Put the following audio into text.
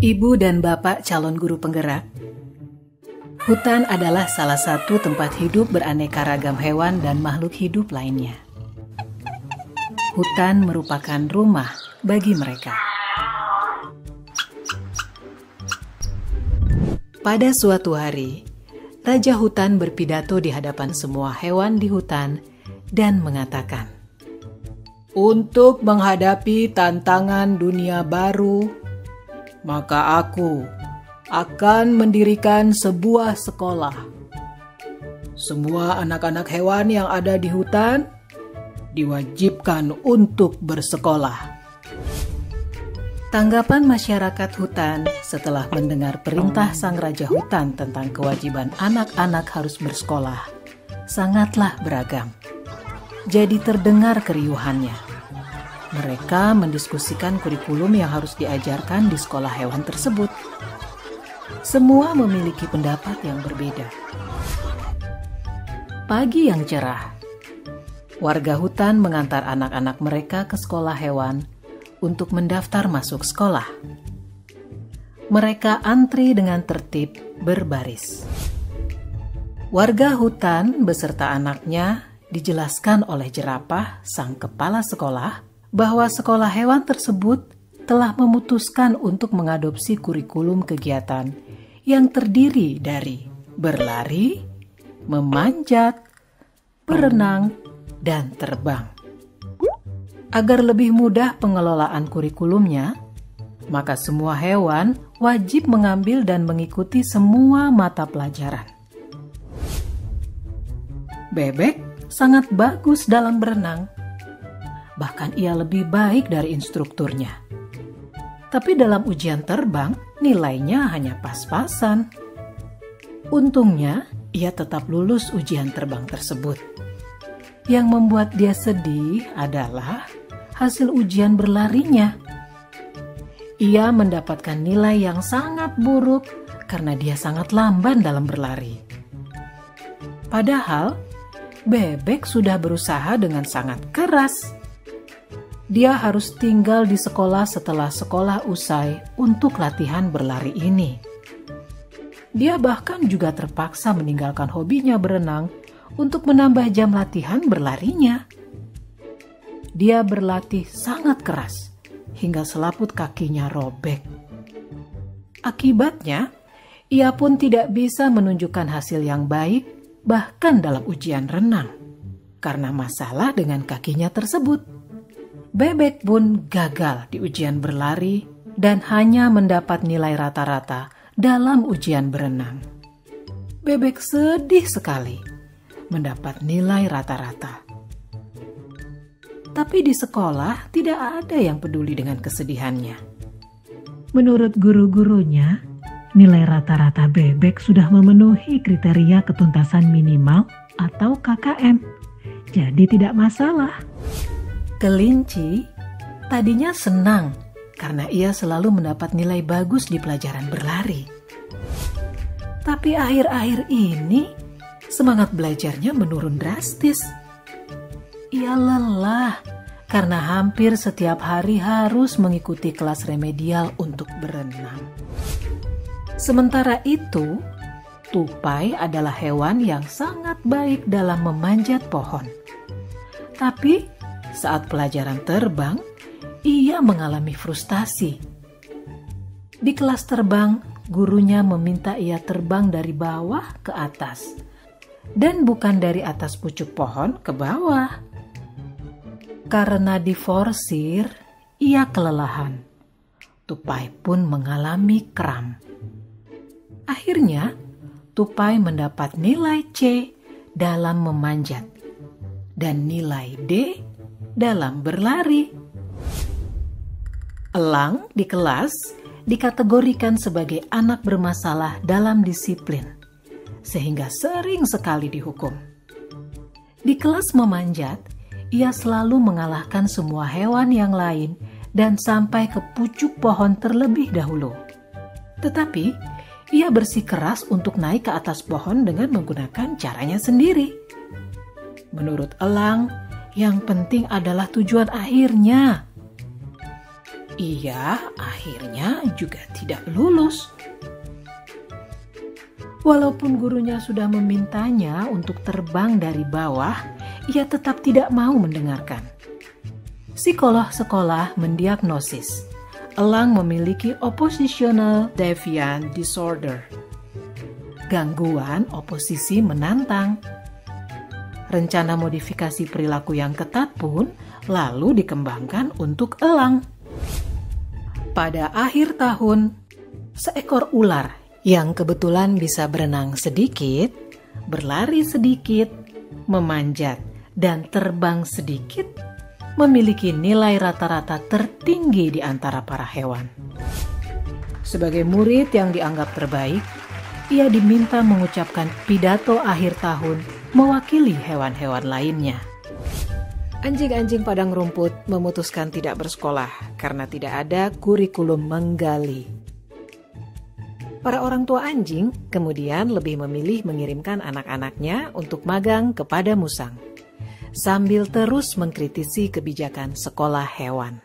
Ibu dan Bapak calon guru penggerak, hutan adalah salah satu tempat hidup beraneka ragam hewan dan makhluk hidup lainnya. Hutan merupakan rumah bagi mereka. Pada suatu hari, Raja Hutan berpidato di hadapan semua hewan di hutan dan mengatakan, "Untuk menghadapi tantangan dunia baru, maka aku akan mendirikan sebuah sekolah. Semua anak-anak hewan yang ada di hutan diwajibkan untuk bersekolah." Tanggapan masyarakat hutan setelah mendengar perintah sang Raja Hutan tentang kewajiban anak-anak harus bersekolah sangatlah beragam. Jadi terdengar keriuhannya. Mereka mendiskusikan kurikulum yang harus diajarkan di sekolah hewan tersebut. Semua memiliki pendapat yang berbeda. Pagi yang cerah, warga hutan mengantar anak-anak mereka ke sekolah hewan untuk mendaftar masuk sekolah. Mereka antri dengan tertib berbaris. Warga hutan beserta anaknya dijelaskan oleh jerapah, sang kepala sekolah, bahwa sekolah hewan tersebut telah memutuskan untuk mengadopsi kurikulum kegiatan yang terdiri dari berlari, memanjat, berenang, dan terbang. Agar lebih mudah pengelolaan kurikulumnya, maka semua hewan wajib mengambil dan mengikuti semua mata pelajaran. Bebek sangat bagus dalam berenang. Bahkan ia lebih baik dari instrukturnya. Tapi dalam ujian terbang, nilainya hanya pas-pasan. Untungnya, ia tetap lulus ujian terbang tersebut. Yang membuat dia sedih adalah hasil ujian berlarinya. Ia mendapatkan nilai yang sangat buruk karena dia sangat lamban dalam berlari. Padahal, bebek sudah berusaha dengan sangat keras. Dia harus tinggal di sekolah setelah sekolah usai untuk latihan berlari ini. Dia bahkan juga terpaksa meninggalkan hobinya berenang untuk menambah jam latihan berlarinya. Dia berlatih sangat keras hingga selaput kakinya robek. Akibatnya, ia pun tidak bisa menunjukkan hasil yang baik bahkan dalam ujian renang karena masalah dengan kakinya tersebut. Bebek pun gagal di ujian berlari dan hanya mendapat nilai rata-rata dalam ujian berenang. Bebek sedih sekali mendapat nilai rata-rata. Tapi di sekolah tidak ada yang peduli dengan kesedihannya. Menurut guru-gurunya, nilai rata-rata bebek sudah memenuhi kriteria ketuntasan minimal atau KKM. Jadi tidak masalah. Kelinci tadinya senang karena ia selalu mendapat nilai bagus di pelajaran berlari. Tapi akhir-akhir ini semangat belajarnya menurun drastis. Ia lelah karena hampir setiap hari harus mengikuti kelas remedial untuk berenang. Sementara itu, tupai adalah hewan yang sangat baik dalam memanjat pohon. Tapi saat pelajaran terbang, ia mengalami frustasi. Di kelas terbang, gurunya meminta ia terbang dari bawah ke atas, dan bukan dari atas pucuk pohon ke bawah. Karena diforsir, ia kelelahan. Tupai pun mengalami kram. Akhirnya, tupai mendapat nilai C dalam memanjat dan nilai D dalam berlari. Elang di kelas dikategorikan sebagai anak bermasalah dalam disiplin, sehingga sering sekali dihukum. Di kelas memanjat, ia selalu mengalahkan semua hewan yang lain dan sampai ke pucuk pohon terlebih dahulu. Tetapi, ia bersikeras untuk naik ke atas pohon dengan menggunakan caranya sendiri. Menurut elang, yang penting adalah tujuan akhirnya. ia akhirnya juga tidak lulus. Walaupun gurunya sudah memintanya untuk terbang dari bawah, ia tetap tidak mau mendengarkan. Psikolog sekolah mendiagnosis Elang memiliki oppositional deviant disorder, gangguan oposisi menantang. Rencana modifikasi perilaku yang ketat pun lalu dikembangkan untuk elang. Pada akhir tahun, seekor ular yang kebetulan bisa berenang sedikit, berlari sedikit, memanjat, dan terbang sedikit, memiliki nilai rata-rata tertinggi di antara para hewan. Sebagai murid yang dianggap terbaik, ia diminta mengucapkan pidato akhir tahun mewakili hewan-hewan lainnya. Anjing-anjing padang rumput memutuskan tidak bersekolah karena tidak ada kurikulum menggali. Para orang tua anjing kemudian lebih memilih mengirimkan anak-anaknya untuk magang kepada musang, sambil terus mengkritisi kebijakan sekolah hewan.